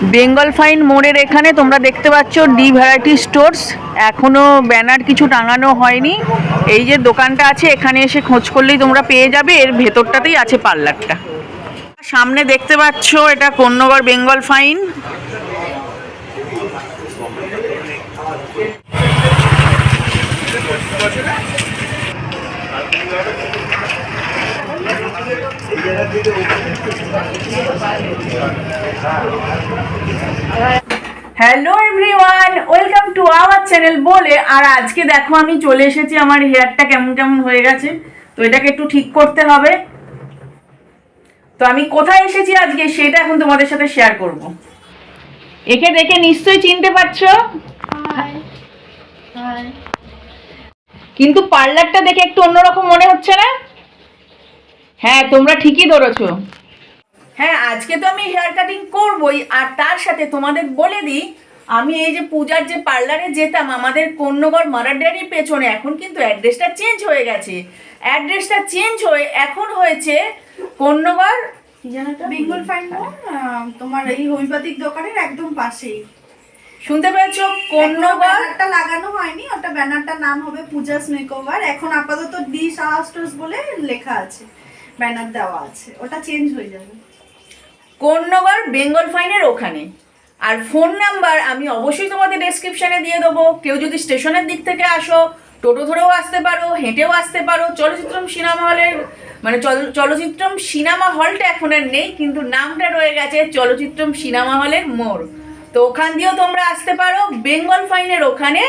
Bengal fine মোড়ের এখানে তোমরা দেখতে পাচ্ছ ডি ভ্যারাইটি স্টোর্স। এখনো ব্যানার কিছু টাঙানো হয়নি। এই যে দোকানটা আছে, এখানে এসে খোঁজ করলেই তোমরা পেয়ে যাবে। এর ভেতরটাতেই আছে পার্লারটা। সামনে দেখতে পাচ্ছ এটা Konnagar Bengal fine. Hello everyone, welcome to our channel বলে। আর আজকে দেখো আমি চলে এসেছি, আমার হেয়ারটা কেমন কেমন হয়ে গেছে, তো এটাকে একটু ঠিক করতে হবে। তো আমি কোথায় এসেছি আজকে সেটা এখন তোমাদের সাথে শেয়ার করব। একে দেখে নিশ্চয়ই চিনতে পারছো, কিন্তু পার্লারটা দেখে একটু অন্যরকম মনে হচ্ছে না? হ্যাঁ, তোমরা ঠিকই ধরেছো। হ্যাঁ, আজকে তো আমি হেয়ার কাটিং করবই, আর তার সাথে তোমাদের বলে দিই, আমি এই যে পূজার যে পার্লারে যেতাম আমাদের কোন্নগর মারার ডেয়ারির পেছনে, এখন কিন্তু অ্যাড্রেসটা চেঞ্জ হয়ে গেছে। অ্যাড্রেসটা চেঞ্জ হয়ে এখন হয়েছে কোন্নগর বেঙ্গল ফাইন মোড়, তোমার এই হোমিওপ্যাথিক দোকানের একদম পাশেই। শুনতে পেয়েছো? কোন্নগর ব্যানারটা লাগানো হয়নি, ওটা ব্যানারটার নাম হবে পূজাস মেকওভার। এখন আপাতত ডি সাহা স্টোর্স বলে লেখা আছে, ব্যানার দেওয়া আছে, ওটা চেঞ্জ হয়ে যাবে। কোন্নগর বেঙ্গল ফাইনের ওখানে। আর ফোন নাম্বার আমি অবশ্যই তোমাদের ডেসক্রিপশনে দিয়ে দেবো। কেউ যদি স্টেশনের দিক থেকে আসো, টোটো ধরেও আসতে পারো, হেঁটেও আসতে পারো। চলচ্চিত্রম সিনেমা হলের মানে চলচ্চিত্রম সিনেমা হলটা এখন আর নেই, কিন্তু নামটা রয়ে গেছে চলচ্চিত্রম সিনেমা হলের মোড়। তো ওখান দিয়েও তোমরা আসতে পারো। বেঙ্গল ফাইনের ওখানে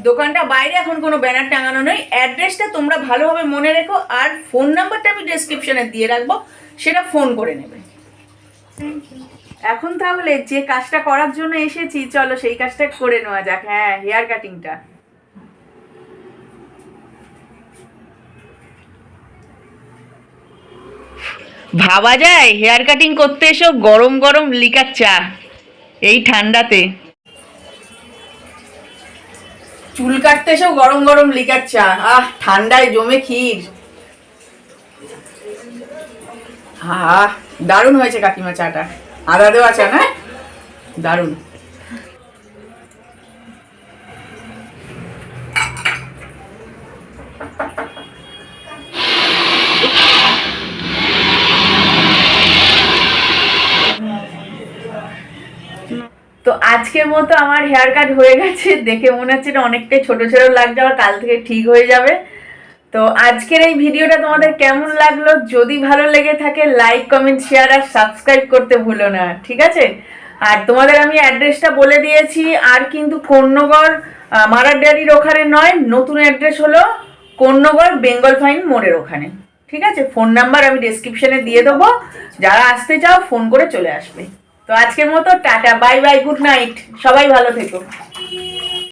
দোকানটা বাইরে, এখন কোনো ব্যানার টাঙানো নেই। অ্যাড্রেসটা তোমরা ভালোভাবে মনে রেখো, আর ফোন নাম্বারটা আমি ডেসক্রিপশনে দিয়ে রাখবো, সেটা ফোন করে নেবে। এখন তাহলে যে কাজটা করার জন্য এসেছি, চলো সেই কাজটা করে নেওয়া যাক। হ্যাঁ, হেয়ার কাটিংটা। ভাবা যায় হেয়ার কাটিং করতে এসো গরম গরম লিকার চা এই ঠান্ডাতে, চুল কাটতে এসো গরম গরম লিকার চা, আহ ঠান্ডায় জমে ক্ষীর। হ্যাঁ, দারুণ হয়েছে কাকিমা চাটা, আদা দেওয়া চা না, দারুণ। তো আজকের মতো আমার হেয়ার কাট হয়ে গেছে। দেখে মনে হচ্ছে এটা অনেকটাই ছোট ছোট লাগছে, আবার কাল থেকে ঠিক হয়ে যাবে। তো আজকের এই ভিডিওটা তোমাদের কেমন লাগলো? যদি ভালো লেগে থাকে লাইক, কমেন্ট, শেয়ার আর সাবস্ক্রাইব করতে ভুলো না, ঠিক আছে? আর তোমাদের আমি অ্যাড্রেসটা বলে দিয়েছি। আর কিন্তু কোন্নগর মারার ডেয়ারির ওখানে নয়, নতুন অ্যাড্রেস হলো কোন্নগর বেঙ্গল ফাইন মোড়ের ওখানে, ঠিক আছে? ফোন নাম্বার আমি ডেসক্রিপশনে দিয়ে দেবো, যারা আসতে চাও ফোন করে চলে আসবে। তো আজকের মতো tata, bye bye, good night, সবাই ভালো থেকো।